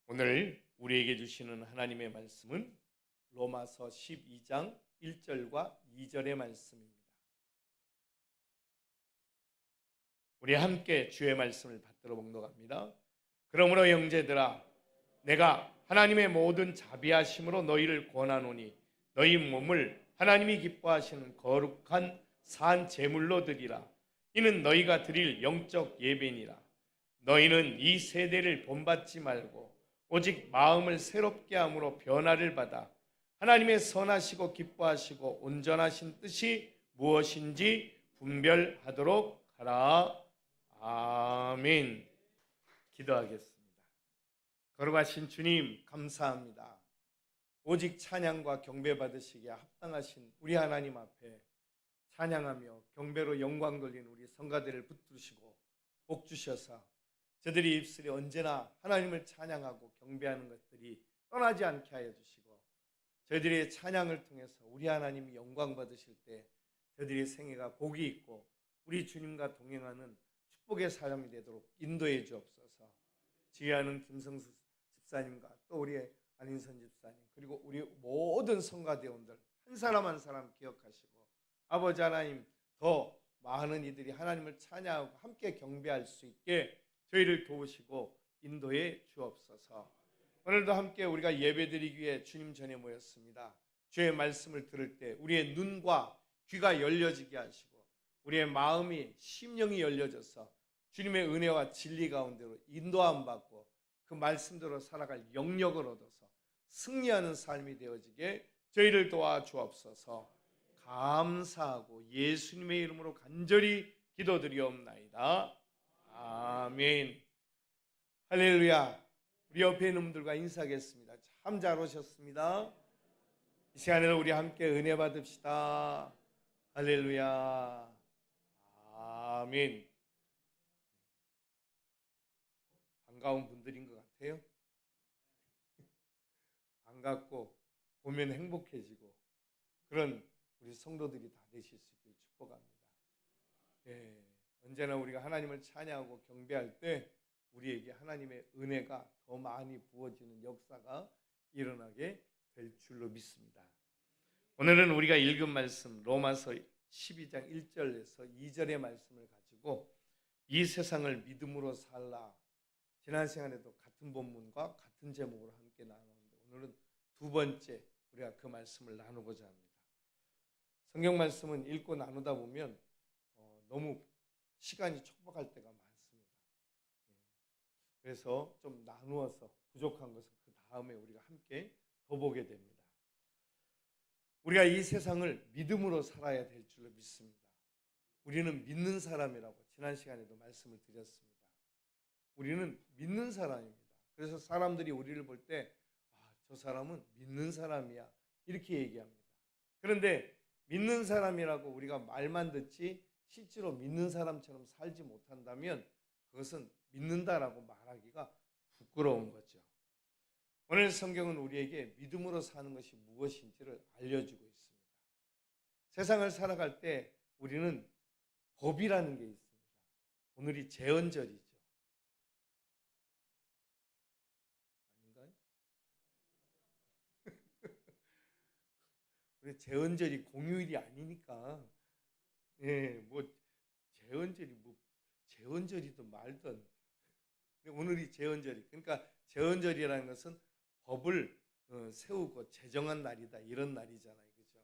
오늘 우리에게 주시는 하나님의 말씀은 로마서 12장 1절과 2절의 말씀입니다. 우리 함께 주의 말씀을 받들어 봉독합니다. 그러므로 형제들아, 내가 하나님의 모든 자비하심으로 너희를 권하노니 너희 몸을 하나님이 기뻐하시는 거룩한 산 제물로 드리라. 이는 너희가 드릴 영적 예배니라. 너희는 이 세대를 본받지 말고 오직 마음을 새롭게 함으로 변화를 받아 하나님의 선하시고 기뻐하시고 온전하신 뜻이 무엇인지 분별하도록 하라. 아멘. 기도하겠습니다. 거룩하신 주님, 감사합니다. 오직 찬양과 경배 받으시기에 합당하신 우리 하나님 앞에 찬양하며 경배로 영광 돌리는 우리 성가대를 붙드시고 복 주셔서 저들이 입술에 언제나 하나님을 찬양하고 경배하는 것들이 떠나지 않게 하여 주시고, 저희들의 찬양을 통해서 우리 하나님이 영광 받으실 때 저희들의 생애가 복이 있고 우리 주님과 동행하는 축복의 삶이 되도록 인도해 주옵소서. 지휘하는 김성수 집사님과 또 우리 안인선 집사님, 그리고 우리 모든 성가대원들 한 사람 한 사람 기억하시고, 아버지 하나님, 더 많은 이들이 하나님을 찬양하고 함께 경배할 수 있게 저희를 도우시고 인도해 주옵소서. 오늘도 함께 우리가 예배드리기 위해 주님 전에 모였습니다. 주의 말씀을 들을 때 우리의 눈과 귀가 열려지게 하시고 우리의 마음이 심령이 열려져서 주님의 은혜와 진리 가운데로 인도함 받고 그 말씀대로 살아갈 영역을 얻어서 승리하는 삶이 되어지게 저희를 도와주옵소서. 감사하고 예수님의 이름으로 간절히 기도드리옵나이다. 아멘. 할렐루야. 우리 옆에 있는 분들과 인사하겠습니다. 참 잘 오셨습니다. 이 시간에는 우리 함께 은혜 받읍시다. 할렐루야. 아멘. 반가운 분들인 것 같아요. 반갑고 보면 행복해지고 그런 우리 성도들이 다 되실 수 있길 축복합니다. 예. 언제나 우리가 하나님을 찬양하고 경배할 때 우리에게 하나님의 은혜가 더 많이 부어지는 역사가 일어나게 될 줄로 믿습니다. 오늘은 우리가 읽은 말씀 로마서 12장 1절에서 2절의 말씀을 가지고 이 세상을 믿음으로 살라, 지난 시간에도 같은 본문과 같은 제목으로 함께 나누는데 오늘은 두 번째 우리가 그 말씀을 나누고자 합니다. 성경 말씀은 읽고 나누다 보면 너무 시간이 촉박할 때가 많습니다. 그래서 좀 나누어서 부족한 것은 그 다음에 우리가 함께 더 보게 됩니다. 우리가 이 세상을 믿음으로 살아야 될 줄로 믿습니다. 우리는 믿는 사람이라고 지난 시간에도 말씀을 드렸습니다. 우리는 믿는 사람입니다. 그래서 사람들이 우리를 볼 때 저 사람은 믿는 사람이야 이렇게 얘기합니다. 그런데 믿는 사람이라고 우리가 말만 듣지 실제로 믿는 사람처럼 살지 못한다면 그것은 믿는다라고 말하기가 부끄러운 거죠. 오늘 성경은 우리에게 믿음으로 사는 것이 무엇인지를 알려주고 있습니다. 세상을 살아갈 때 우리는 법이라는 게 있습니다. 오늘이 제헌절이죠. 아닌가요? 우리 제헌절이 공휴일이 아니니까 뭐 제헌절이든 말든 오늘이 제헌절이, 그러니까 제헌절이라는 것은 법을 세우고 제정한 날이다 이런 날이잖아요, 그렇죠?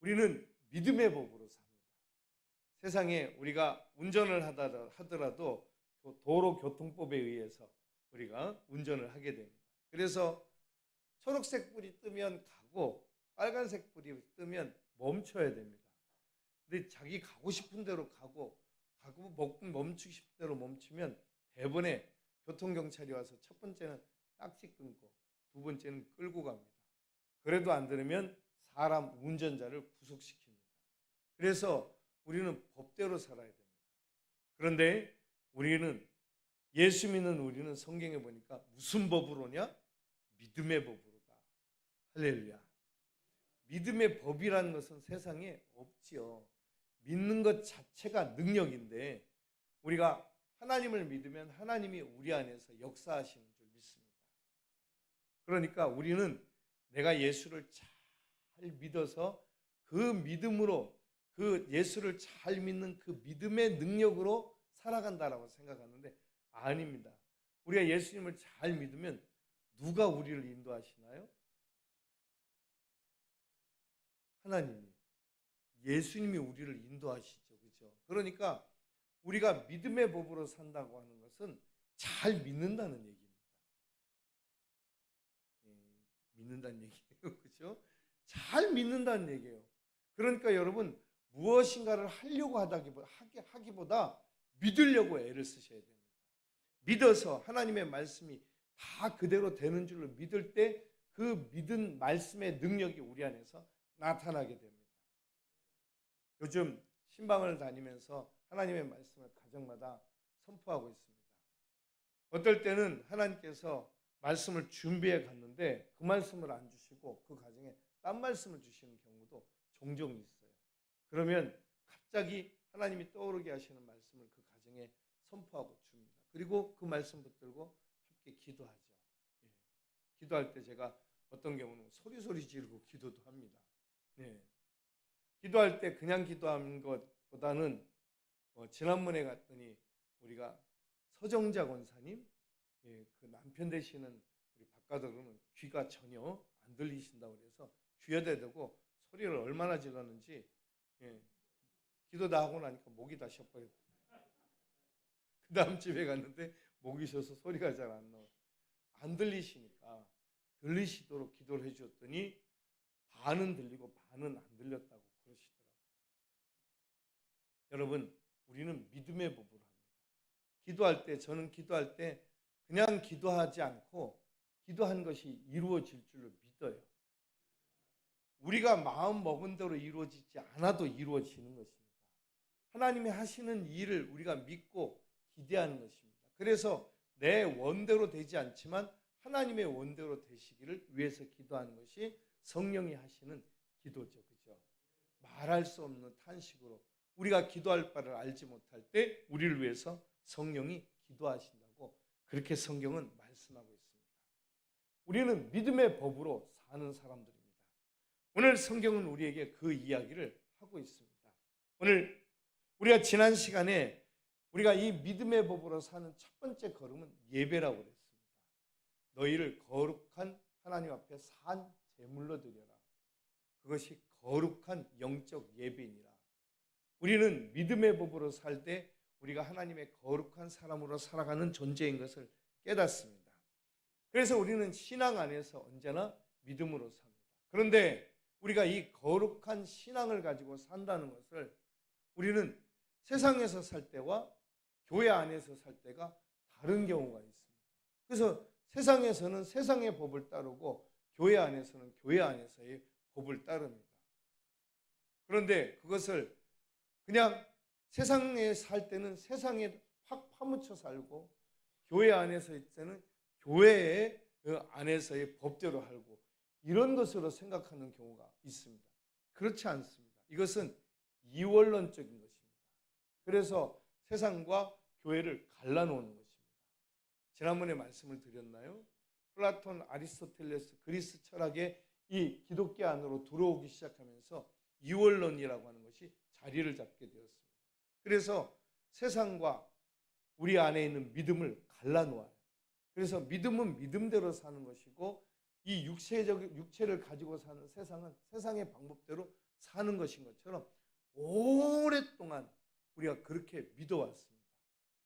우리는 믿음의 법으로 삽니다. 세상에 우리가 운전을 하더라도 도로교통법에 의해서 우리가 운전을 하게 됩니다. 그래서 초록색 불이 뜨면 가고 빨간색 불이 뜨면 멈춰야 됩니다. 근데 자기 가고 싶은 대로 가고 멈추고 싶은 대로 멈추면 대번에 교통경찰이 와서 첫 번째는 딱지 끊고 두 번째는 끌고 갑니다. 그래도 안 들으면 사람 운전자를 구속시킵니다. 그래서 우리는 법대로 살아야 됩니다. 그런데 우리는 예수 믿는 우리는 성경에 보니까 무슨 법으로냐? 믿음의 법으로다. 할렐루야. 믿음의 법이라는 것은 세상에 없지요. 믿는 것 자체가 능력인데 우리가 하나님을 믿으면 하나님이 우리 안에서 역사하시는 줄 믿습니다. 그러니까 우리는 내가 예수를 잘 믿어서 그 믿음으로 그 예수를 잘 믿는 그 믿음의 능력으로 살아간다라고 생각하는데 아닙니다. 우리가 예수님을 잘 믿으면 누가 우리를 인도하시나요? 하나님이. 예수님이 우리를 인도하시죠. 그렇죠? 그러니까 우리가 믿음의 법으로 산다고 하는 것은 잘 믿는다는 얘기입니다. 믿는다는 얘기예요. 그렇죠? 잘 믿는다는 얘기예요. 그러니까 여러분 무엇인가를 하려고 하기보다 믿으려고 애를 쓰셔야 됩니다. 믿어서 하나님의 말씀이 다 그대로 되는 줄로 믿을 때 그 믿은 말씀의 능력이 우리 안에서 나타나게 됩니다. 요즘 신방을 다니면서 하나님의 말씀을 가정마다 선포하고 있습니다. 어떨 때는 하나님께서 말씀을 준비해 갔는데 그 말씀을 안 주시고 그 가정에 딴 말씀을 주시는 경우도 종종 있어요. 그러면 갑자기 하나님이 떠오르게 하시는 말씀을 그 가정에 선포하고 줍니다. 그리고 그 말씀 붙들고 함께 기도하죠. 기도할 때 제가 어떤 경우는 소리 지르고 기도도 합니다. 기도할 때 그냥 기도하는 것보다는 지난번에 갔더니 우리가 서정자 권사님 그 남편 되시는 우리 박가덕은 귀가 전혀 안 들리신다고 그래서 귀에다 대고 소리를 얼마나 질렀는지 기도 다 하고 나니까 목이 다 쉬어버렸어요. 그 다음 집에 갔는데 목이 쉬어서 소리가 잘 안 나와요. 안 들리시니까 들리시도록 기도를 해주었더니 반은 들리고 반은 안 들렸다고 그러시더라고요. 여러분 우리는 믿음의 법으로 합니다. 기도할 때 저는 기도할 때 그냥 기도하지 않고 기도한 것이 이루어질 줄로 믿어요. 우리가 마음 먹은 대로 이루어지지 않아도 이루어지는 것입니다. 하나님이 하시는 일을 우리가 믿고 기대하는 것입니다. 그래서 내 원대로 되지 않지만 하나님의 원대로 되시기를 위해서 기도하는 것이 성령이 하시는 기도죠. 그죠? 말할 수 없는 탄식으로 우리가 기도할 바를 알지 못할 때 우리를 위해서 성령이 기도하신다고 그렇게 성경은 말씀하고 있습니다. 우리는 믿음의 법으로 사는 사람들입니다. 오늘 성경은 우리에게 그 이야기를 하고 있습니다. 오늘 우리가 지난 시간에 우리가 이 믿음의 법으로 사는 첫 번째 걸음은 예배라고 그랬습니다. 너희를 거룩한 하나님 앞에 산 제물로 드려라. 그것이 거룩한 영적 예배니라. 우리는 믿음의 법으로 살 때 우리가 하나님의 거룩한 사람으로 살아가는 존재인 것을 깨닫습니다. 그래서 우리는 신앙 안에서 언제나 믿음으로 삽니다. 그런데 우리가 이 거룩한 신앙을 가지고 산다는 것을 우리는 세상에서 살 때와 교회 안에서 살 때가 다른 경우가 있습니다. 그래서 세상에서는 세상의 법을 따르고 교회 안에서는 교회 안에서의 법을 따릅니다. 그런데 그것을 그냥 세상에 살 때는 세상에 확 파묻혀 살고 교회 안에서 있을 때는 교회 안에서의 법대로 살고 이런 것으로 생각하는 경우가 있습니다. 그렇지 않습니다. 이것은 이원론적인 것입니다. 그래서 세상과 교회를 갈라놓는 것입니다. 지난번에 말씀을 드렸나요? 플라톤, 아리스토텔레스, 그리스 철학의 이 기독교 안으로 들어오기 시작하면서 이원론이라고 하는 것이 자리를 잡게 되었습니다. 그래서 세상과 우리 안에 있는 믿음을 갈라놓아요. 그래서 믿음은 믿음대로 사는 것이고 이 육체를 가지고 사는 세상은 세상의 방법대로 사는 것인 것처럼 오랫동안 우리가 그렇게 믿어왔습니다.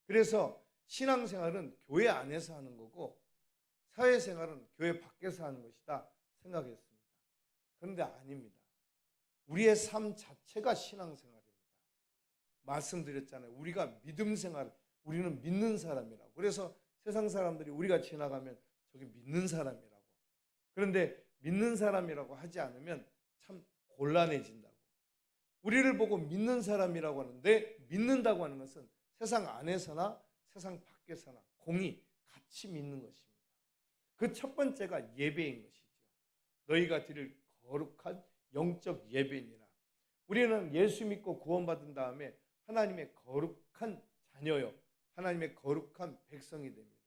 그래서 신앙생활은 교회 안에서 하는 거고 사회생활은 교회 밖에서 하는 것이다 생각했습니다. 그런데 아닙니다. 우리의 삶 자체가 신앙생활입니다. 말씀드렸잖아요. 우리가 믿음생활, 우리는 믿는 사람이라고. 그래서 세상 사람들이 우리가 지나가면 저기 믿는 사람이라고. 그런데 믿는 사람이라고 하지 않으면 참 곤란해진다고. 우리를 보고 믿는 사람이라고 하는데 믿는다고 하는 것은 세상 안에서나 세상 밖에서나 공히 같이 믿는 것입니다. 그 첫 번째가 예배인 것이죠. 너희가 드릴 거룩한 영적 예배니라. 우리는 예수 믿고 구원받은 다음에 하나님의 거룩한 자녀요, 하나님의 거룩한 백성이 됩니다.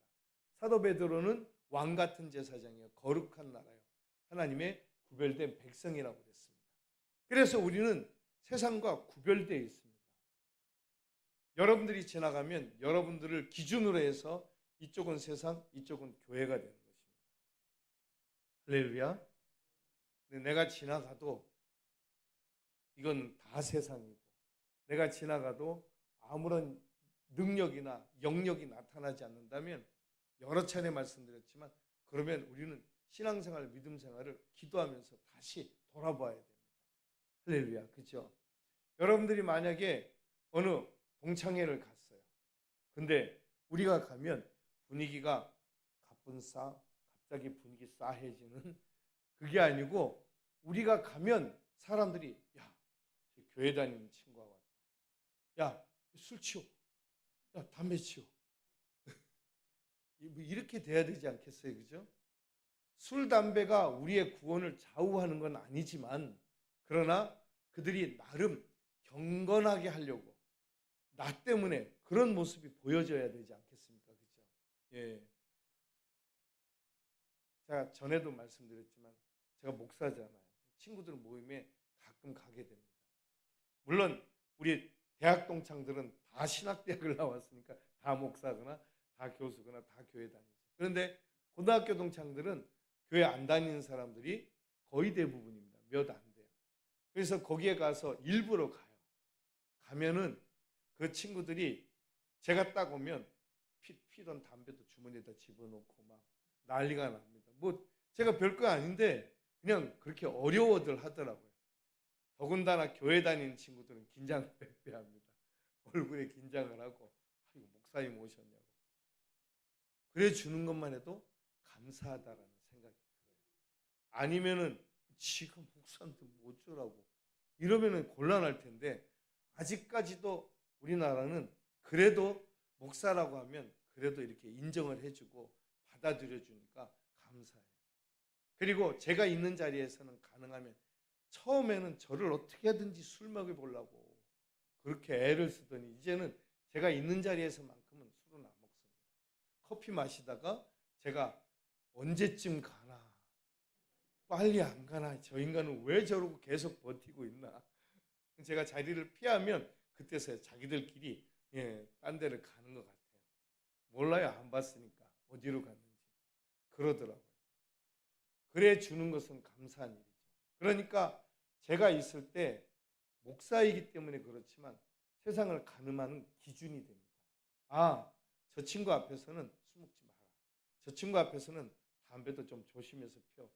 사도 베드로는 왕 같은 제사장이요 거룩한 나라요 하나님의 구별된 백성이라고 그랬습니다. 그래서 우리는 세상과 구별되어 있습니다. 여러분들이 지나가면 여러분들을 기준으로 해서 이쪽은 세상, 이쪽은 교회가 되는 것입니다. 할렐루야. 내가 지나가도 이건 다 세상이고, 내가 지나가도 아무런 능력이나 영역이 나타나지 않는다면, 여러 차례 말씀드렸지만, 그러면 우리는 신앙생활, 믿음생활을 기도하면서 다시 돌아봐야 됩니다. 할렐루야. 그렇죠? 여러분들이 만약에 어느 동창회를 갔어요. 근데 우리가 가면 분위기가 갑자기 분위기 싸해지는 그게 아니고, 우리가 가면 사람들이 야, 교회 다니는 친구가 왔다. 야, 술 치워. 야, 담배 치워. 이렇게 돼야 되지 않겠어요? 그죠? 술, 담배가 우리의 구원을 좌우하는 건 아니지만, 그러나 그들이 나름 경건하게 하려고 나 때문에 그런 모습이 보여져야 되지 않겠습니까? 그죠? 예. 제가 전에도 말씀드렸지만 제가 목사잖아요. 친구들 모임에 가끔 가게 됩니다. 물론 우리 대학 동창들은 다 신학대학을 나왔으니까 다 목사거나 다 교수거나 다 교회 다니죠. 그런데 고등학교 동창들은 교회 안 다니는 사람들이 거의 대부분입니다. 몇 안 돼요. 그래서 거기에 가서 일부러 가요. 가면은 그 친구들이 제가 딱 오면 피던 담배도 주머니에다 집어넣고 막 난리가 납니다. 뭐 제가 별거 아닌데 그냥 그렇게 어려워들 하더라고요. 더군다나 교회 다니는 친구들은 긴장을 빼빼합니다. 얼굴에 긴장을 하고 아이고 목사님 오셨냐고. 그래 주는 것만 해도 감사하다라는 생각이 들어요. 아니면은 지금 목사한테 뭐 어쩌라고 이러면은 곤란할 텐데, 아직까지도 우리나라는 그래도 목사라고 하면 그래도 이렇게 인정을 해주고 받아들여 주니까 감사해요. 그리고 제가 있는 자리에서는 가능하면 처음에는 저를 어떻게 하든지 술 먹여보려고 그렇게 애를 쓰더니 이제는 제가 있는 자리에서만큼은 술은 안 먹습니다. 커피 마시다가 제가 언제쯤 가나, 빨리 안 가나, 저 인간은 왜 저러고 계속 버티고 있나, 제가 자리를 피하면 그때서야 자기들끼리 딴 데를 가는 것 같아요. 몰라요. 안 봤으니까 어디로 갔는지. 그러더라고요. 그래 주는 것은 감사한 일이죠. 그러니까 제가 있을 때 목사이기 때문에 그렇지만 세상을 가늠하는 기준이 됩니다. 아, 저 친구 앞에서는 술 먹지 마라. 저 친구 앞에서는 담배도 좀 조심해서 펴.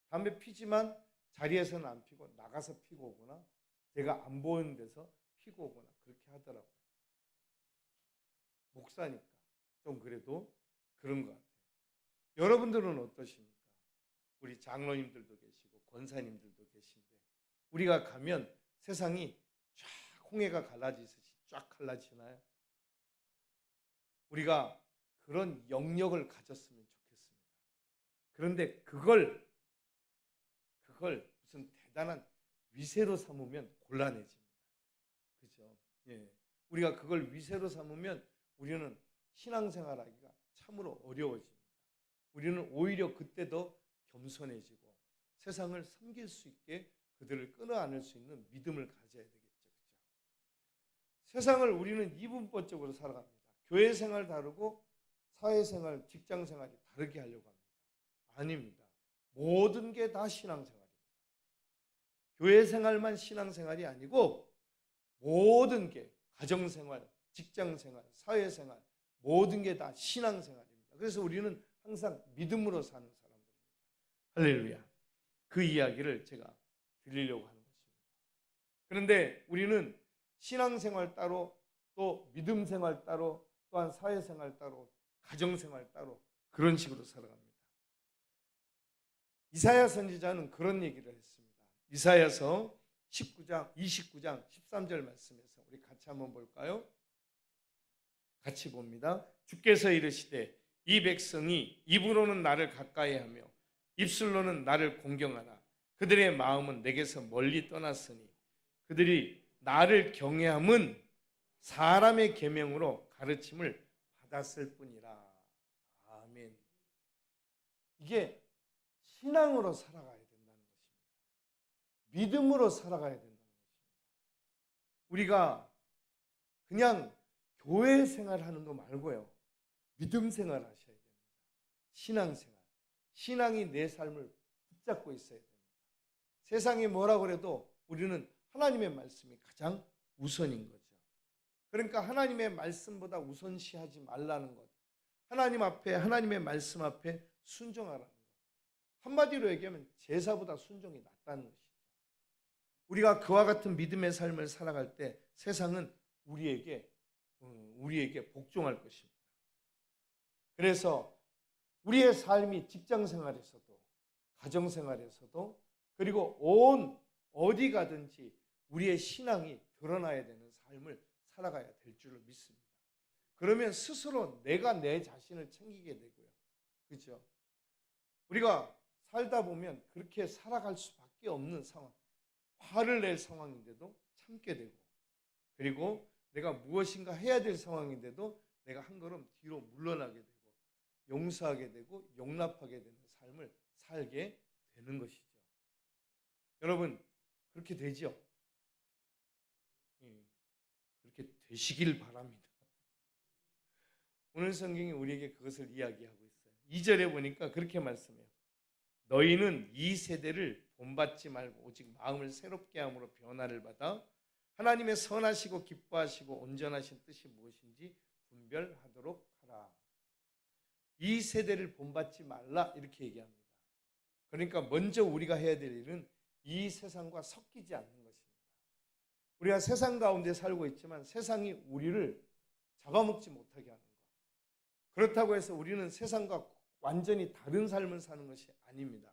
담배 피지만 자리에서는 안 피고 나가서 피고 오거나 제가 안 보이는 데서 피고 오거나 그렇게 하더라고요. 목사니까 좀 그래도 그런 것 같아요. 여러분들은 어떠십니까? 우리 장로님들도 계시고 권사님들도 계신데 우리가 가면 세상이 쫙 홍해가 갈라지듯이 쫙 갈라지나요? 우리가 그런 영역을 가졌으면 좋겠습니다. 그런데 그걸 무슨 대단한 위세로 삼으면 곤란해집니다. 그죠? 예. 우리가 그걸 위세로 삼으면 우리는 신앙생활하기가 참으로 어려워집니다. 우리는 오히려 그때 더 겸손해지고 세상을 섬길 수 있게 그들을 끌어안을 수 있는 믿음을 가져야 되겠죠. 그죠? 세상을 우리는 이분법적으로 살아갑니다. 교회 생활 다르고 사회생활, 직장생활이 다르게 하려고 합니다. 아닙니다. 모든 게 다 신앙생활입니다. 교회 생활만 신앙생활이 아니고 모든 게 가정생활, 직장생활, 사회생활 모든 게 다 신앙생활입니다. 그래서 우리는 항상 믿음으로 사는 사람들입니다. 할렐루야. 그 이야기를 제가 드리려고 하는 것입니다. 그런데 우리는 신앙생활 따로, 또 믿음생활 따로, 또한 사회생활 따로, 가정생활 따로 그런 식으로 살아갑니다. 이사야 선지자는 그런 얘기를 했습니다. 이사야서 29장 13절 말씀에서 우리 같이 한번 볼까요? 같이 봅니다. 주께서 이르시되 이 백성이 입으로는 나를 가까이하며 입술로는 나를 공경하나 그들의 마음은 내게서 멀리 떠났으니 그들이 나를 경외함은 사람의 계명으로 가르침을 받았을 뿐이라. 아멘. 이게 신앙으로 살아가야 된다는 것입니다. 믿음으로 살아가야 된다는 것입니다. 우리가 그냥 교회 생활하는 거 말고요. 믿음 생활 하셔야 됩니다. 신앙 생활. 신앙이 내 삶을 붙잡고 있어야 됩니다. 세상이 뭐라 그래도 우리는 하나님의 말씀이 가장 우선인 거죠. 그러니까 하나님의 말씀보다 우선시하지 말라는 것. 하나님 앞에, 하나님의 말씀 앞에 순종하라는 것. 한마디로 얘기하면 제사보다 순종이 낫다는 것이죠. 우리가 그와 같은 믿음의 삶을 살아갈 때 세상은 우리에게 복종할 것입니다. 그래서 우리의 삶이 직장 생활에서도, 가정 생활에서도, 그리고 어디 가든지 우리의 신앙이 드러나야 되는 삶을 살아가야 될 줄로 믿습니다. 그러면 스스로 내가 내 자신을 챙기게 되고요. 그렇죠? 우리가 살다 보면 그렇게 살아갈 수밖에 없는 상황, 화를 낼 상황인데도 참게 되고, 그리고 내가 무엇인가 해야 될 상황인데도 내가 한 걸음 뒤로 물러나게 되고, 용서하게 되고 용납하게 되는 삶을 살게 되는 것이죠. 여러분, 그렇게 되죠? 그렇게 되시길 바랍니다. 오늘 성경이 우리에게 그것을 이야기하고 있어요. 2절에 보니까 그렇게 말씀해요. 너희는 이 세대를 본받지 말고 오직 마음을 새롭게 함으로 변화를 받아 하나님의 선하시고 기뻐하시고 온전하신 뜻이 무엇인지 분별하도록 하라. 이 세대를 본받지 말라 이렇게 얘기합니다. 그러니까 먼저 우리가 해야 될 일은 이 세상과 섞이지 않는 것입니다. 우리가 세상 가운데 살고 있지만 세상이 우리를 잡아먹지 못하게 하는 것. 그렇다고 해서 우리는 세상과 완전히 다른 삶을 사는 것이 아닙니다.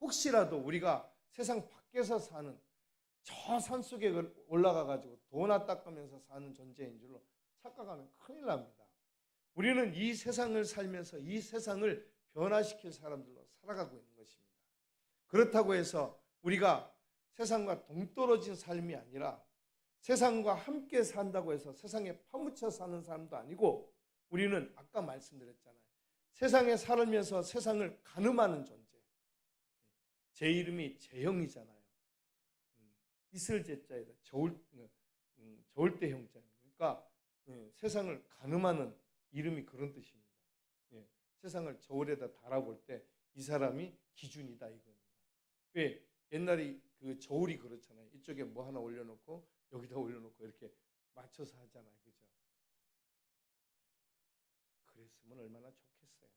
혹시라도 우리가 세상 밖에서 사는 저 산속에 올라가 가지고 도나 닦으면서 사는 존재인 줄로 착각하면 큰일 납니다. 우리는 이 세상을 살면서 이 세상을 변화시킬 사람들로 살아가고 있는 것입니다. 그렇다고 해서 우리가 세상과 동떨어진 삶이 아니라 세상과 함께 산다고 해서 세상에 파묻혀 사는 사람도 아니고 우리는 아까 말씀드렸잖아요. 세상에 살면서 세상을 가늠하는 존재. 제 이름이 재형이잖아요. 있을 제자에다 저울 때 형자. 그러니까 세상을 가늠하는 이름이 그런 뜻입니다. 세상을 저울에다 달아볼 때 이 사람이 기준이다 이겁니다. 왜 옛날에 그 저울이 그렇잖아요. 이쪽에 뭐 하나 올려놓고 여기다 올려놓고 이렇게 맞춰서 하잖아요. 그죠? 그랬으면 얼마나 좋겠어요.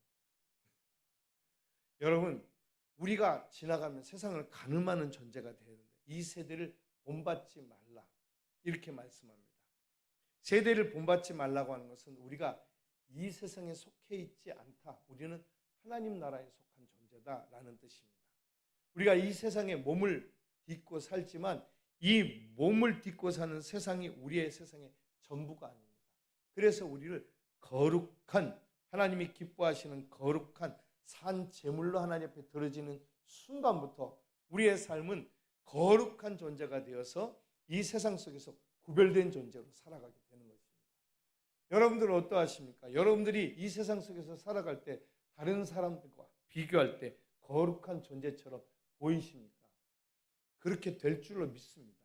여러분, 우리가 지나가면 세상을 가늠하는 존재가 되는데 이 세대를 본받지 말라 이렇게 말씀합니다. 세대를 본받지 말라고 하는 것은 우리가 이 세상에 속해 있지 않다. 우리는 하나님 나라에 속한 존재다라는 뜻입니다. 우리가 이 세상에 몸을 딛고 살지만 이 몸을 딛고 사는 세상이 우리의 세상의 전부가 아닙니다. 그래서 우리를 거룩한 하나님이 기뻐하시는 거룩한 산 제물로 하나님 앞에 드려지는 순간부터 우리의 삶은 거룩한 존재가 되어서 이 세상 속에서 구별된 존재로 살아가게 되는 것입니다. 여러분들은 어떠하십니까? 여러분들이 이 세상 속에서 살아갈 때 다른 사람들과 비교할 때 거룩한 존재처럼 보이십니까? 그렇게 될 줄로 믿습니다.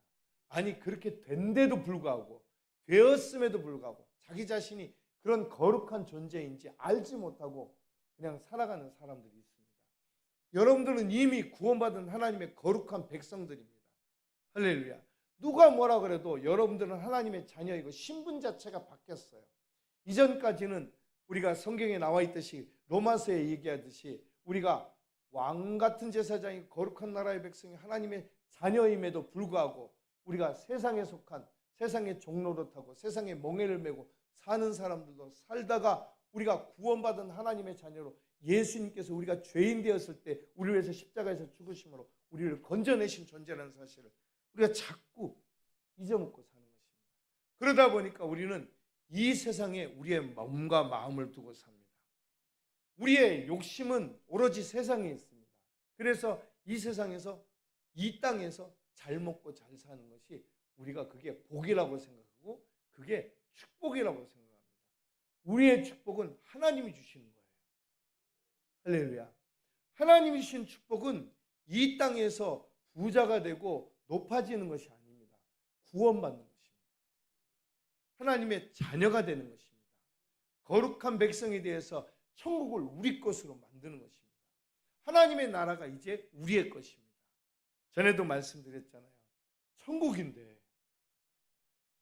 아니 그렇게 된데도 불구하고 되었음에도 불구하고 자기 자신이 그런 거룩한 존재인지 알지 못하고 그냥 살아가는 사람들이 있습니다. 여러분들은 이미 구원받은 하나님의 거룩한 백성들입니다. 할렐루야. 누가 뭐라 그래도 여러분들은 하나님의 자녀이고 신분 자체가 바뀌었어요. 이전까지는 우리가 성경에 나와 있듯이 로마서에 얘기하듯이 우리가 왕 같은 제사장이 거룩한 나라의 백성이 하나님의 자녀임에도 불구하고 우리가 세상에 속한 세상의 종로를 타고 세상의 멍에를 메고 사는 사람들도 살다가 우리가 구원받은 하나님의 자녀로 예수님께서 우리가 죄인 되었을 때 우리를 위해서 십자가에서 죽으심으로 우리를 건져내신 존재라는 사실을 우리가 자꾸 잊어먹고 사는 것입니다. 그러다 보니까 우리는 이 세상에 우리의 몸과 마음을 두고 삽니다. 우리의 욕심은 오로지 세상에 있습니다. 그래서 이 세상에서 이 땅에서 잘 먹고 잘 사는 것이 우리가 그게 복이라고 생각하고 그게 축복이라고 생각합니다. 우리의 축복은 하나님이 주시는 거예요. 할렐루야. 하나님이 주신 축복은 이 땅에서 부자가 되고 높아지는 것이 아닙니다. 구원받는 것입니다. 하나님의 자녀가 되는 것입니다. 거룩한 백성에 대해서 천국을 우리 것으로 만드는 것입니다. 하나님의 나라가 이제 우리의 것입니다. 전에도 말씀드렸잖아요. 천국인데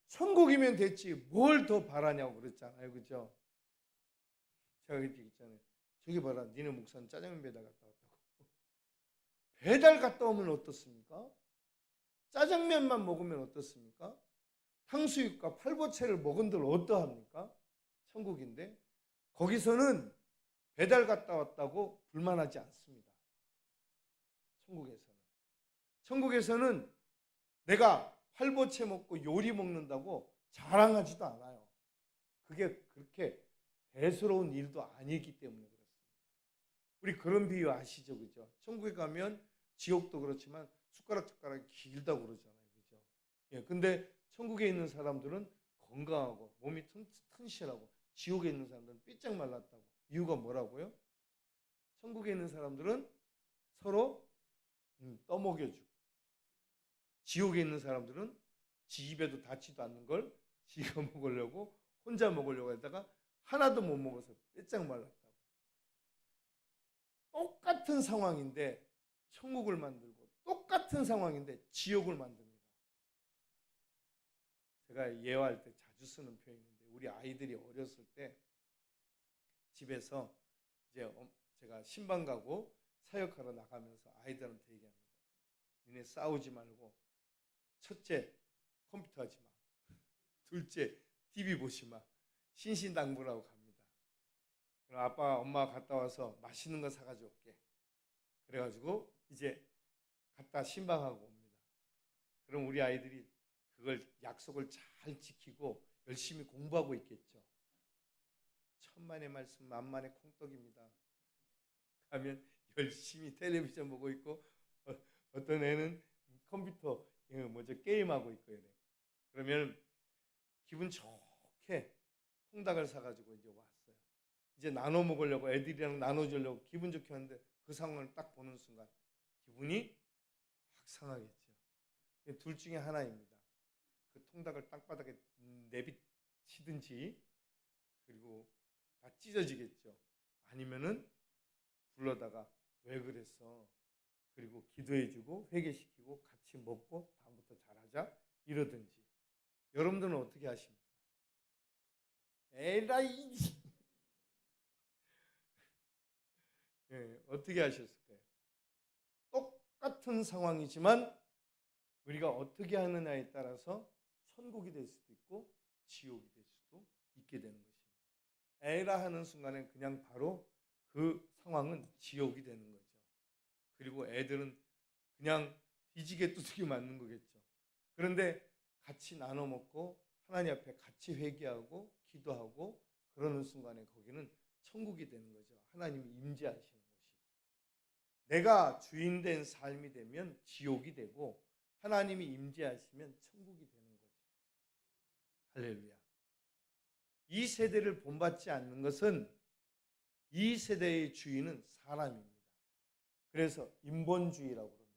천국이면 됐지 뭘 더 바라냐고 그랬잖아요. 그죠? 제가 그때 있잖아요. 저기 봐라, 니네 목사는 짜장면 배달 갔다 왔다고. 배달 갔다 오면 어떻습니까? 짜장면만 먹으면 어떻습니까? 탕수육과 팔보채를 먹은들 어떠합니까? 천국인데 거기서는 배달 갔다 왔다고 불만하지 않습니다. 천국에서는 내가 팔보채 먹고 요리 먹는다고 자랑하지도 않아요. 그게 그렇게 대수로운 일도 아니기 때문에 그렇습니다. 우리 그런 비유 아시죠? 그죠? 천국에 가면 지옥도 그렇지만 숟가락이 길다고 그러잖아요. 그죠? 예, 근데 천국에 있는 사람들은 건강하고 몸이 튼실하고 지옥에 있는 사람들은 삐쩍 말랐다고. 이유가 뭐라고요? 천국에 있는 사람들은 서로 떠먹여주고, 지옥에 있는 사람들은 지 입에도 닿지도 않는 걸 지가 먹으려고 혼자 먹으려고 하다가 하나도 못 먹어서 삐쩍 말랐다고. 똑같은 상황인데 천국을 만들고 똑같은 상황인데 지옥을 만듭니다. 제가 예화할 때 자주 쓰는 표현인데, 우리 아이들이 어렸을 때 집에서 이제 제가 신방 가고 사역하러 나가면서 아이들한테 얘기합니다. 니네 싸우지 말고 첫째 컴퓨터 하지 마. 둘째 TV 보지 마. 신신당부라고 갑니다. 그럼 아빠 엄마 갔다 와서 맛있는 거 사가지고 올게. 그래가지고 이제 갔다 신방하고 옵니다. 그럼 우리 아이들이 그걸 약속을 잘 지키고 열심히 공부하고 있겠죠. 천만의 말씀 만만의 콩떡입니다. 가면 열심히 텔레비전 보고 있고 어떤 애는 컴퓨터 게임하고 있고 이래. 그러면 기분 좋게 통닭을 사가지고 이제 왔어요. 이제 나눠 먹으려고 애들이랑 나눠주려고 기분 좋게 하는데 그 상황을 딱 보는 순간 기분이 확 상하겠죠. 둘 중에 하나입니다. 그 통닭을 땅바닥에 내비치든지 그리고 다 찢어지겠죠. 아니면은 불러다가 왜 그랬어? 그리고 기도해주고 회개시키고 같이 먹고 다음부터 잘하자 이러든지. 여러분들은 어떻게 하십니까? 에라이 예, 어떻게 하셨을까요? 똑같은 상황이지만 우리가 어떻게 하느냐에 따라서 천국이 될 수도 있고 지옥이 될 수도 있게 되는 것입니다. 에라 하는 순간에 그냥 바로 그 상황은 지옥이 되는 거죠. 그리고 애들은 그냥 뒤지게 두들겨 맞는 거겠죠. 그런데 같이 나눠 먹고 하나님 앞에 같이 회개하고 기도하고 그러는 순간에 거기는 천국이 되는 거죠. 하나님이 임재하시는 곳이. 내가 주인 된 삶이 되면 지옥이 되고 하나님이 임재하시면 천국이 되는 거죠. 할렐루야. 이 세대를 본받지 않는 것은 이 세대의 주인은 사람입니다. 그래서 인본주의라고 그럽니다.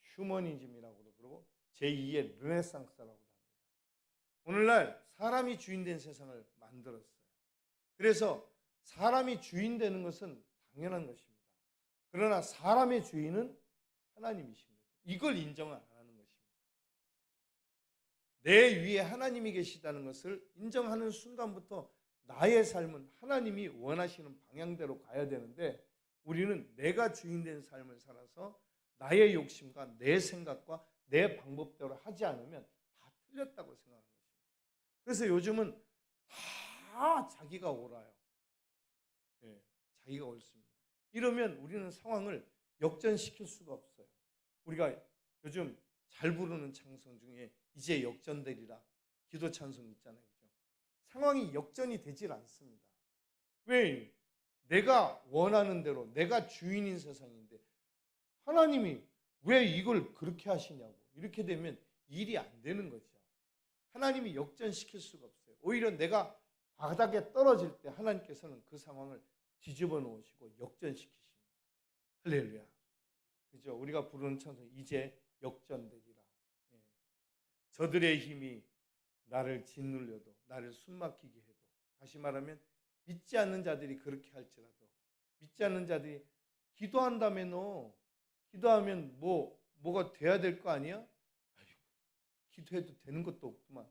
휴머니즘이라고 그러고 제2의 르네상스라고 합니다. 오늘날 사람이 주인 된 세상을 만들었어요. 그래서 사람이 주인 되는 것은 당연한 것입니다. 그러나 사람의 주인은 하나님이신 거죠. 이걸 인정을 안 하는 것입니다. 내 위에 하나님이 계시다는 것을 인정하는 순간부터 나의 삶은 하나님이 원하시는 방향대로 가야 되는데 우리는 내가 주인 된 삶을 살아서 나의 욕심과 내 생각과 내 방법대로 하지 않으면 다 틀렸다고 생각하는 것입니다. 그래서 요즘은 다 자기가 옳아요. 예, 자기가 옳습니다. 이러면 우리는 상황을 역전시킬 수가 없어요. 우리가 요즘 잘 부르는 찬송 중에 이제 역전되리라 기도 찬송 있잖아요. 그죠? 상황이 역전이 되질 않습니다. 왜? 내가 원하는 대로 내가 주인인 세상인데 하나님이 왜 이걸 그렇게 하시냐고. 이렇게 되면 일이 안 되는 거죠. 하나님이 역전시킬 수가 없어요. 오히려 내가 바닥에 떨어질 때 하나님께서는 그 상황을 뒤집어 놓으시고 역전시키십니다. 할렐루야. 그죠? 우리가 부르는 찬송 이제 역전되리라. 예. 저들의 힘이 나를 짓눌려도 나를 숨막히게 해도, 다시 말하면 믿지 않는 자들이 그렇게 할지라도, 믿지 않는 자들이 기도한다면 기도하면 뭐가 돼야 될 거 아니야? 아이고, 기도해도 되는 것도 없구만.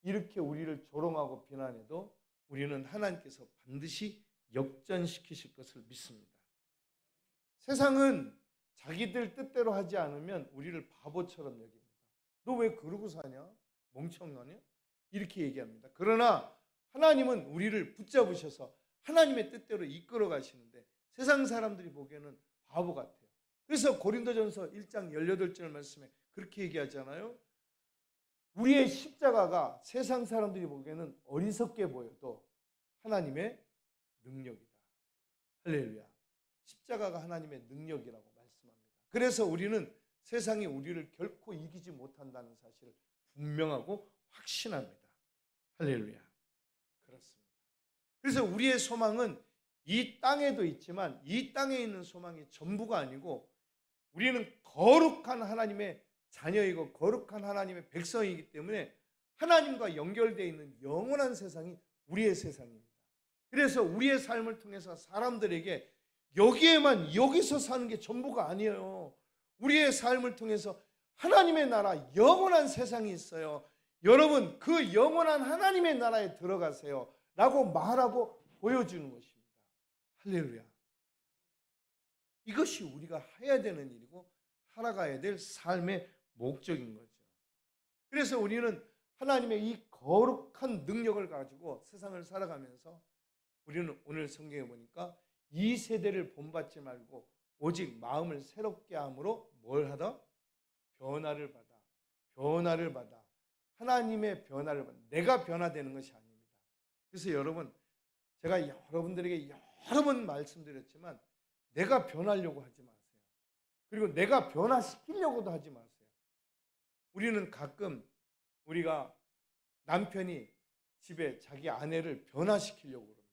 이렇게 우리를 조롱하고 비난해도 우리는 하나님께서 반드시 역전시키실 것을 믿습니다. 세상은 자기들 뜻대로 하지 않으면 우리를 바보처럼 여깁니다. 너 왜 그러고 사냐? 멍청하냐? 이렇게 얘기합니다. 그러나 하나님은 우리를 붙잡으셔서 하나님의 뜻대로 이끌어 가시는데 세상 사람들이 보기에는 바보 같아요. 그래서 고린도전서 1장 18절 말씀에 그렇게 얘기하잖아요. 우리의 십자가가 세상 사람들이 보기에는 어리석게 보여도 하나님의 능력이다. 할렐루야. 십자가가 하나님의 능력이라고 말씀합니다. 그래서 우리는 세상이 우리를 결코 이기지 못한다는 사실을 분명하고 확신합니다. 할렐루야. 그렇습니다. 그래서 우리의 소망은 이 땅에도 있지만 이 땅에 있는 소망이 전부가 아니고 우리는 거룩한 하나님의 자녀이고 거룩한 하나님의 백성이기 때문에 하나님과 연결되어 있는 영원한 세상이 우리의 세상입니다. 그래서 우리의 삶을 통해서 사람들에게 여기서 사는 게 전부가 아니에요. 우리의 삶을 통해서 하나님의 나라, 영원한 세상이 있어요. 여러분, 그 영원한 하나님의 나라에 들어가세요 라고 말하고 보여주는 것입니다. 할렐루야. 이것이 우리가 해야 되는 일이고 살아가야 될 삶의 목적인 거죠. 그래서 우리는 하나님의 이 거룩한 능력을 가지고 세상을 살아가면서 우리는 오늘 성경에 보니까 이 세대를 본받지 말고 오직 마음을 새롭게 함으로 뭘 하다? 변화를 받아. 하나님의 변화를 받아. 내가 변화되는 것이 아닙니다. 그래서 여러분, 제가 여러분들에게 여러 번 말씀드렸지만 내가 변하려고 하지 마세요. 그리고 내가 변화시키려고도 하지 마세요. 우리는 가끔 우리가 남편이 집에 자기 아내를 변화시키려고 그럽니다.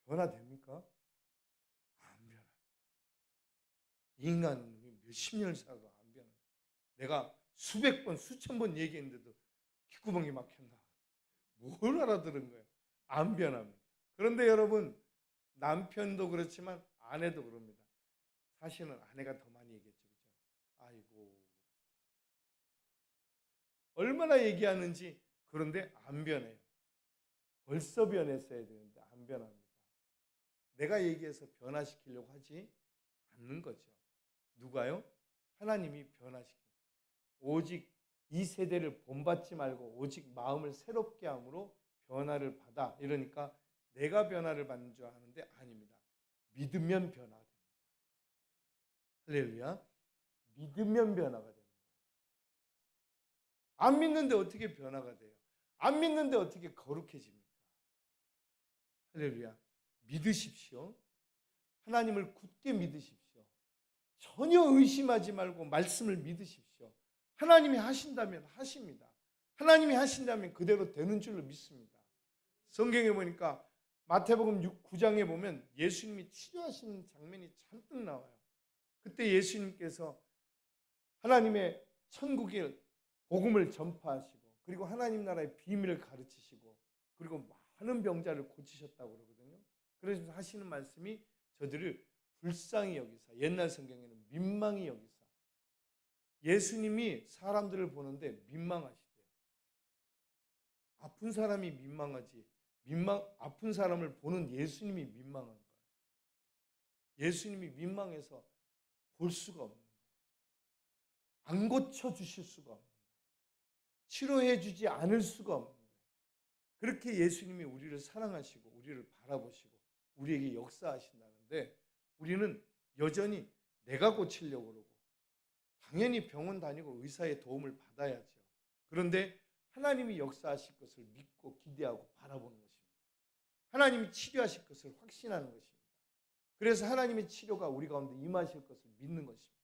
변화됩니까? 안 변합니다. 인간은 몇십 년을 살아도 안 변합니다. 내가 수백 번, 수천 번 얘기했는데도 귓구멍이 막혔나? 뭘 알아들은 거예요? 안 변합니다. 그런데 여러분, 남편도 그렇지만 아내도 그럽니다. 사실은 아내가 더 많이 얘기했죠. 그죠? 아이고. 얼마나 얘기하는지. 그런데 안 변해요. 벌써 변했어야 되는데 안 변합니다. 내가 얘기해서 변화시키려고 하지 않는 거죠. 누가요? 하나님이 변화시킵니다. 오직 이 세대를 본받지 말고 오직 마음을 새롭게 함으로 변화를 받아. 이러니까 내가 변화를 받는 줄 아는데 아닙니다. 믿으면 변화됩니다. 할렐루야. 믿으면 변화가 되는 거예요. 안 믿는데 어떻게 변화가 돼요? 안 믿는데 어떻게 거룩해집니까? 할렐루야. 믿으십시오. 하나님을 굳게 믿으십시오. 전혀 의심하지 말고 말씀을 믿으십시오. 하나님이 하신다면 하십니다. 하나님이 하신다면 그대로 되는 줄로 믿습니다. 성경에 보니까 마태복음 9장에 보면 예수님이 치료하시는 장면이 잔뜩 나와요. 그때 예수님께서 하나님의 천국의 복음을 전파하시고 그리고 하나님 나라의 비밀을 가르치시고 그리고 많은 병자를 고치셨다고 그러거든요. 그래서 하시는 말씀이 저들을 불쌍히 여기사, 옛날 성경에는 민망히 여기사, 예수님이 사람들을 보는데 민망하시대요. 아픈 사람이 민망하지 아픈 사람을 보는 예수님이 민망한 거예요. 예수님이 민망해서 볼 수가 없는 거예요. 안 고쳐주실 수가 없는 거예요. 치료해 주지 않을 수가 없는 거예요. 그렇게 예수님이 우리를 사랑하시고 우리를 바라보시고 우리에게 역사하신다는데 우리는 여전히 내가 고치려고 그러고 당연히 병원 다니고 의사의 도움을 받아야죠. 그런데 하나님이 역사하실 것을 믿고 기대하고 바라보는 것입니다. 하나님이 치료하실 것을 확신하는 것입니다. 그래서 하나님의 치료가 우리 가운데 임하실 것을 믿는 것입니다.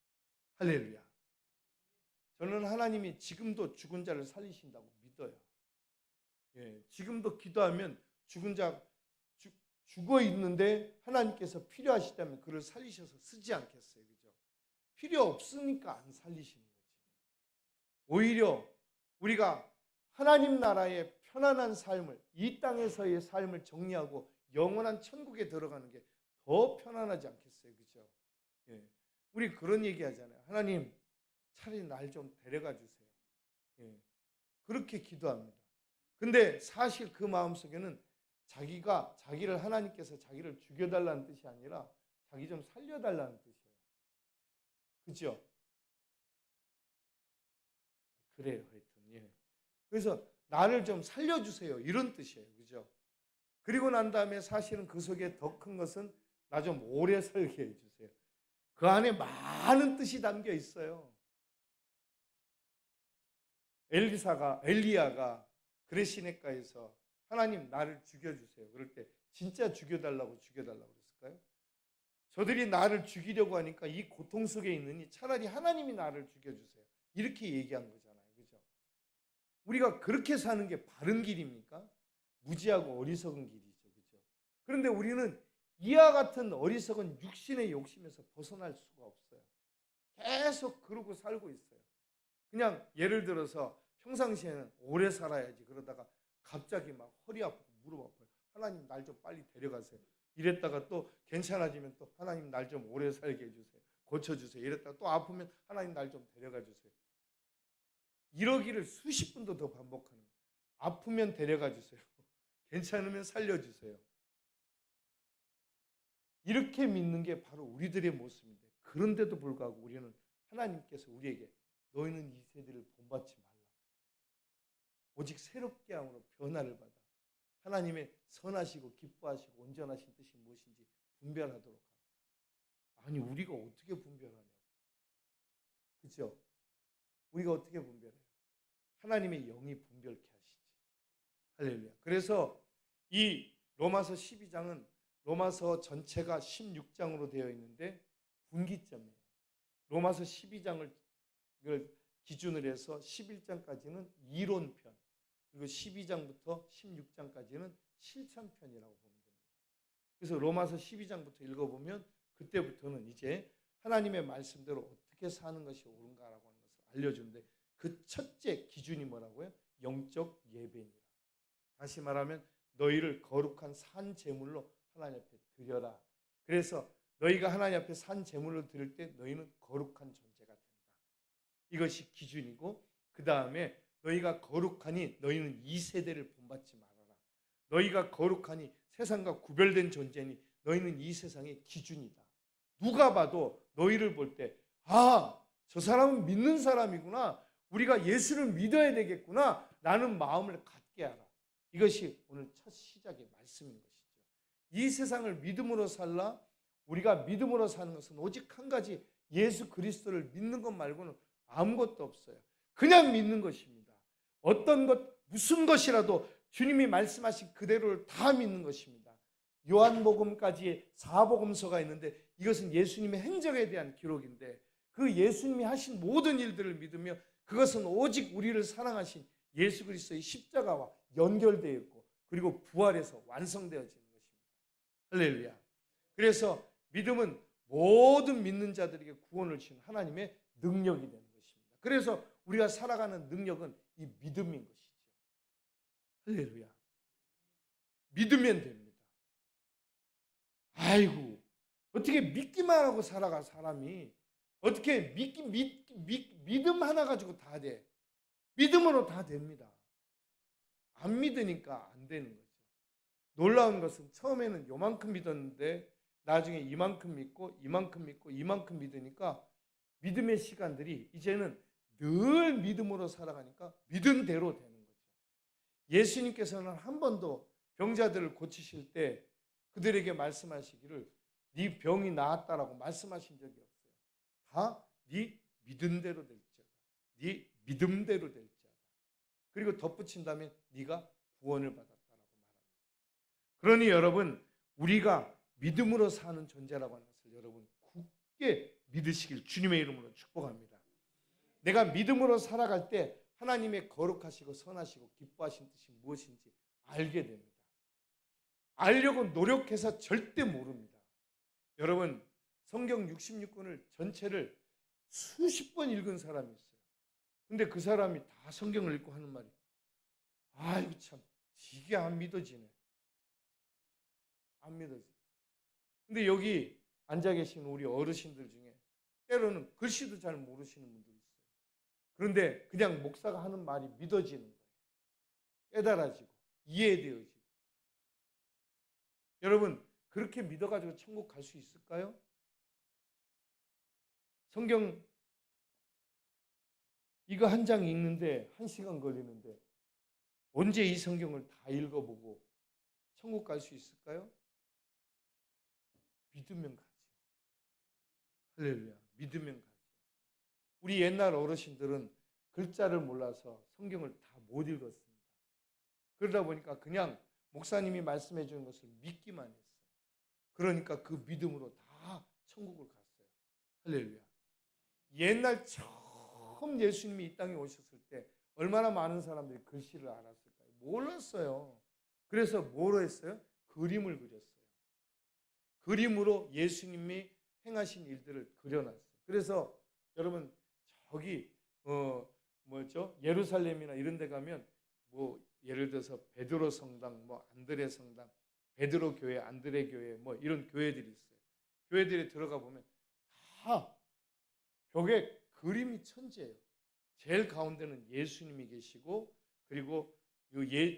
할렐루야. 저는 하나님이 지금도 죽은 자를 살리신다고 믿어요. 예, 지금도 기도하면 죽어 있는데 하나님께서 필요하시다면 그를 살리셔서 쓰지 않겠어요. 그죠? 필요 없으니까 안 살리시는 거지. 오히려 우리가 하나님 나라의 편안한 삶을, 이 땅에서의 삶을 정리하고 영원한 천국에 들어가는 게 더 편안하지 않겠어요. 그죠? 예. 우리 그런 얘기 하잖아요. 하나님, 차라리 날 좀 데려가 주세요. 예. 그렇게 기도합니다. 근데 사실 그 마음속에는 자기를 하나님께서 자기를 죽여달라는 뜻이 아니라 자기 좀 살려달라는 뜻이에요. 그죠? 그래요. 하여튼. 예. 그래서 나를 좀 살려주세요. 이런 뜻이에요. 그죠? 그리고 난 다음에 사실은 그 속에 더 큰 것은 나 좀 오래 살게 해주세요. 그 안에 많은 뜻이 담겨 있어요. 엘리야가 그레시네가에서 하나님 나를 죽여주세요. 그럴 때 진짜 죽여달라고 그랬을까요? 저들이 나를 죽이려고 하니까 이 고통 속에 있느니 차라리 하나님이 나를 죽여주세요. 이렇게 얘기한 거잖아요. 그죠? 우리가 그렇게 사는 게 바른 길입니까? 무지하고 어리석은 길이죠. 그죠? 그런데 우리는 이와 같은 어리석은 육신의 욕심에서 벗어날 수가 없어요. 계속 그러고 살고 있어요. 그냥 예를 들어서 평상시에는 오래 살아야지 그러다가 갑자기 막 허리 아프고 무릎 아파요. 하나님 날 좀 빨리 데려가세요. 이랬다가 또 괜찮아지면 또 하나님 날 좀 오래 살게 해주세요. 고쳐주세요. 이랬다가 또 아프면 하나님 날 좀 데려가 주세요. 이러기를 수십 분도 더 반복하는 거예요. 아프면 데려가 주세요. 괜찮으면 살려주세요. 이렇게 믿는 게 바로 우리들의 모습인데 그런데도 불구하고 우리는 하나님께서 우리에게 너희는 이 세대를 본받지 말라. 오직 새롭게 함으로 변화를 받아 하나님의 선하시고 기뻐하시고 온전하신 뜻이 무엇인지 분별하도록 하라. 아니 우리가 어떻게 분별하냐고. 그렇죠? 우리가 어떻게 분별해요? 하나님의 영이 분별케 하시지. 할렐루야. 그래서 이 로마서 12장은 로마서 전체가 16장으로 되어 있는데 분기점이에요. 로마서 12장을 기준으로 해서 11장까지는 이론편, 그리고 12장부터 16장까지는 실천편이라고 보면 됩니다. 그래서 로마서 12장부터 읽어보면 그때부터는 이제 하나님의 말씀대로 어떻게 사는 것이 옳은가라고 하는 것을 알려주는데 그 첫째 기준이 뭐라고요? 영적 예배니라. 다시 말하면 너희를 거룩한 산 제물로 하나님 앞에 드려라. 그래서 너희가 하나님 앞에 산 제물로 드릴 때 너희는 거룩한 존재가 된다. 이것이 기준이고 그 다음에 너희가 거룩하니 너희는 이 세대를 본받지 말아라. 너희가 거룩하니 세상과 구별된 존재니 너희는 이 세상의 기준이다. 누가 봐도 너희를 볼 때 저 사람은 믿는 사람이구나. 우리가 예수를 믿어야 되겠구나. 라는 마음을 갖게 하라. 이것이 오늘 첫 시작의 말씀인 것이죠. 이 세상을 믿음으로 살라. 우리가 믿음으로 사는 것은 오직 한 가지 예수 그리스도를 믿는 것 말고는 아무것도 없어요. 그냥 믿는 것입니다. 어떤 것, 무슨 것이라도 주님이 말씀하신 그대로를 다 믿는 것입니다. 요한복음까지 4복음서가 있는데 이것은 예수님의 행적에 대한 기록인데 그 예수님이 하신 모든 일들을 믿으며 그것은 오직 우리를 사랑하신 예수 그리스도의 십자가와 연결되어 있고 그리고 부활해서 완성되어지는 것입니다. 할렐루야. 그래서 믿음은 모든 믿는 자들에게 구원을 주신 하나님의 능력이 되는 것입니다. 그래서 우리가 살아가는 능력은 이 믿음인 것이죠. 할렐루야. 믿으면 됩니다. 아이고, 어떻게 믿기만 하고 살아가 사람이 어떻게 믿음 하나 가지고 다 돼. 믿음으로 다 됩니다. 안 믿으니까 안 되는 거죠. 놀라운 것은 처음에는 요만큼 믿었는데 나중에 이만큼 믿고 이만큼 믿고 이만큼 믿으니까 믿음의 시간들이 이제는 늘 믿음으로 살아가니까 믿은 대로 되는 거죠. 예수님께서는 한 번도 병자들을 고치실 때 그들에게 말씀하시기를 네 병이 나았다라고 말씀하신 적이 없어요. 다 네 믿은 대로 될지어다. 네 믿음대로 될지어다. 그리고 덧붙인다면 네가 구원을 받았다라고 말합니다. 그러니 여러분 우리가 믿음으로 사는 존재라고 하는 것을 여러분 굳게 믿으시길 주님의 이름으로 축복합니다. 내가 믿음으로 살아갈 때 하나님의 거룩하시고 선하시고 기뻐하신 뜻이 무엇인지 알게 됩니다. 알려고 노력해서 절대 모릅니다. 여러분, 성경 66권을 전체를 수십 번 읽은 사람이 있어요. 근데 그 사람이 다 성경을 읽고 하는 말이, 아이고 참 이게 안 믿어지네. 안 믿어져. 근데 여기 앉아 계신 우리 어르신들 중에 때로는 글씨도 잘 모르시는 분들이 있어요. 그런데 그냥 목사가 하는 말이 믿어지는 거예요. 깨달아지고 이해되어지고. 여러분, 그렇게 믿어가지고 천국 갈 수 있을까요? 성경 이거 한 장 읽는데 1시간 걸리는데 언제 이 성경을 다 읽어보고 천국 갈 수 있을까요? 믿으면 가죠. 할렐루야. 믿으면 가죠. 우리 옛날 어르신들은 글자를 몰라서 성경을 다 못 읽었습니다. 그러다 보니까 그냥 목사님이 말씀해 주는 것을 믿기만 했어요. 그러니까 그 믿음으로 다 천국을 갔어요. 할렐루야. 옛날 처음 예수님이 이 땅에 오셨을 때 얼마나 많은 사람들이 글씨를 알았을까요? 몰랐어요. 그래서 뭐로 했어요? 그림을 그렸어요. 그림으로 예수님이 행하신 일들을 그려놨어요. 그래서 여러분 저기 예루살렘이나 이런 데 가면 뭐 예를 들어서 베드로 성당, 뭐 안드레 성당, 베드로 교회, 안드레 교회 뭐 이런 교회들이 있어요. 교회들에 들어가 보면 다 벽에 그림이 천지예요. 제일 가운데는 예수님이 계시고 그리고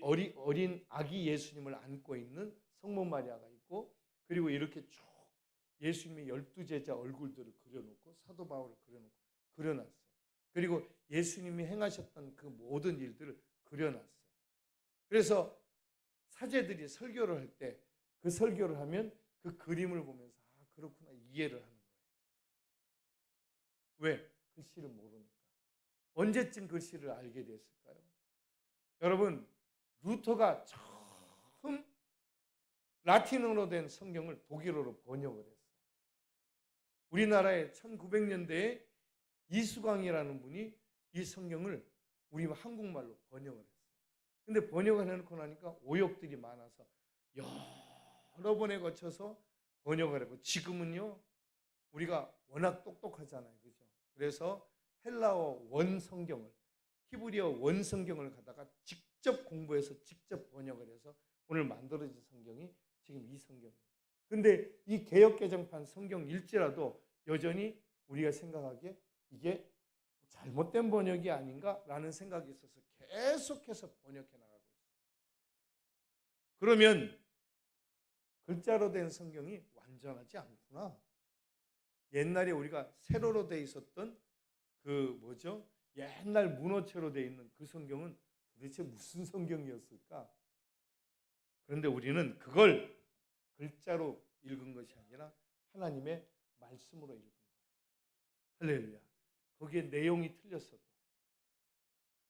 어린 아기 예수님을 안고 있는 성모 마리아가 있고 그리고 이렇게 쭉 예수님의 12제자 얼굴들을 그려놓고 사도 바울을 그려놨어요. 그리고 예수님이 행하셨던 그 모든 일들을 그려놨어요. 그래서 사제들이 설교를 할 때 그 설교를 하면 그 그림을 보면서 아 그렇구나 이해를 하는 거예요. 왜? 글씨를 모르니까. 언제쯤 글씨를 알게 됐을까요? 여러분 루터가 처음 라틴어로 된 성경을 독일어로 번역을 했어요. 우리나라에 1900년대에 이수광이라는 분이 이 성경을 우리 한국말로 번역을 했어요. 근데 번역을 해놓고 나니까 오역들이 많아서 여러 번에 거쳐서 번역을 하고 지금은요 우리가 워낙 똑똑하잖아요. 그죠? 그래서 헬라어 원 성경을 히브리어 원 성경을 갖다가 직접 공부해서 직접 번역을 해서 오늘 만들어진 성경이 지금 이 성경이에요. 근데 이 개역개정판 성경일지라도 여전히 우리가 생각하기에 이게 잘못된 번역이 아닌가라는 생각이 있어서 계속해서 번역해 나가고 있어요. 그러면 글자로 된 성경이 완전하지 않구나. 옛날에 우리가 세로로 돼 있었던 옛날 문어체로 돼 있는 그 성경은 도대체 무슨 성경이었을까? 그런데 우리는 그걸 글자로 읽은 것이 아니라 하나님의 말씀으로 읽은 거예요. 할렐루야. 거기에 내용이 틀렸어도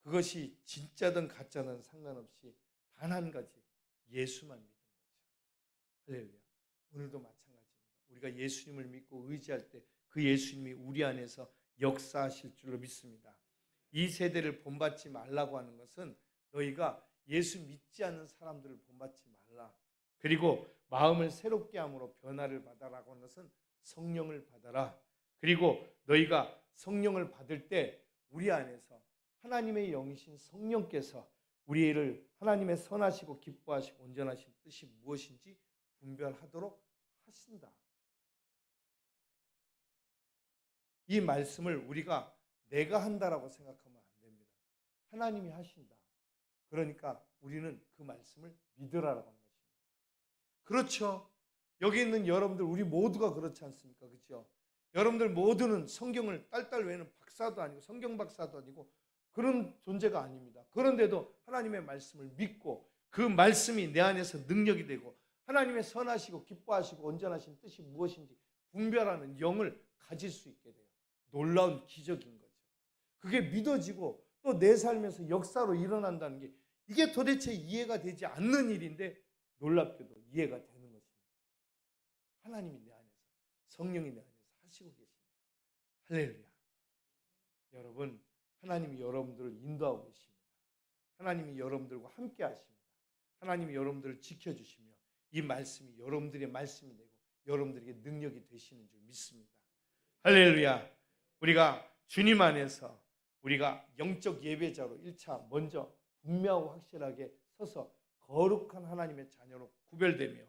그것이 진짜든 가짜든 상관없이 단 한 가지 예수만 믿는 거죠. 할렐루야. 오늘도 마찬가지입니다. 우리가 예수님을 믿고 의지할 때 그 예수님이 우리 안에서 역사하실 줄로 믿습니다. 이 세대를 본받지 말라고 하는 것은 너희가 예수 믿지 않는 사람들을 본받지 말라. 그리고 마음을 새롭게 함으로 변화를 받아라고 하는 것은 성령을 받아라. 그리고 너희가 성령을 받을 때 우리 안에서 하나님의 영이신 성령께서 우리를 하나님의 선하시고 기뻐하시고 온전하신 뜻이 무엇인지 분별하도록 하신다. 이 말씀을 우리가 내가 한다라고 생각하면 안 됩니다. 하나님이 하신다. 그러니까 우리는 그 말씀을 믿으라라고 하는 것입니다. 그렇죠. 여기 있는 여러분들 우리 모두가 그렇지 않습니까? 그렇죠? 여러분들 모두는 성경을 딸딸 외우는 박사도 아니고 성경 박사도 아니고 그런 존재가 아닙니다. 그런데도 하나님의 말씀을 믿고 그 말씀이 내 안에서 능력이 되고 하나님의 선하시고 기뻐하시고 온전하신 뜻이 무엇인지 분별하는 영을 가질 수 있게 돼요. 놀라운 기적인 거죠. 그게 믿어지고 또 내 삶에서 역사로 일어난다는 게 이게 도대체 이해가 되지 않는 일인데 놀랍게도 이해가 되는 것입니다. 하나님이 내 안에서 성령이 내 안에서 하시고 계십니다. 할렐루야. 여러분 하나님이 여러분들을 인도하고 계십니다. 하나님이 여러분들과 함께 하십니다. 하나님이 여러분들을 지켜주시며 이 말씀이 여러분들의 말씀이 되고 여러분들에게 능력이 되시는 줄 믿습니다. 할렐루야. 우리가 주님 안에서 우리가 영적 예배자로 1차 먼저 분명하고 확실하게 서서 거룩한 하나님의 자녀로 구별되며,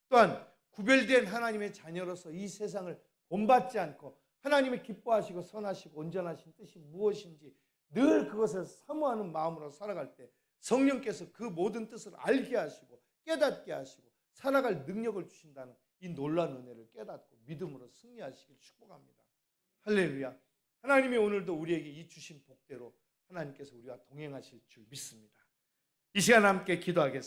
또한 구별된 하나님의 자녀로서 이 세상을 본받지 않고 하나님의 기뻐하시고 선하시고 온전하신 뜻이 무엇인지 늘 그것을 사모하는 마음으로 살아갈 때 성령께서 그 모든 뜻을 알게 하시고 깨닫게 하시고 살아갈 능력을 주신다는 이 놀라운 은혜를 깨닫고 믿음으로 승리하시길 축복합니다. 할렐루야. 하나님이 오늘도 우리에게 이 주신 복대로 하나님께서 우리와 동행하실 줄 믿습니다. 이 시간 함께 기도하겠습니다.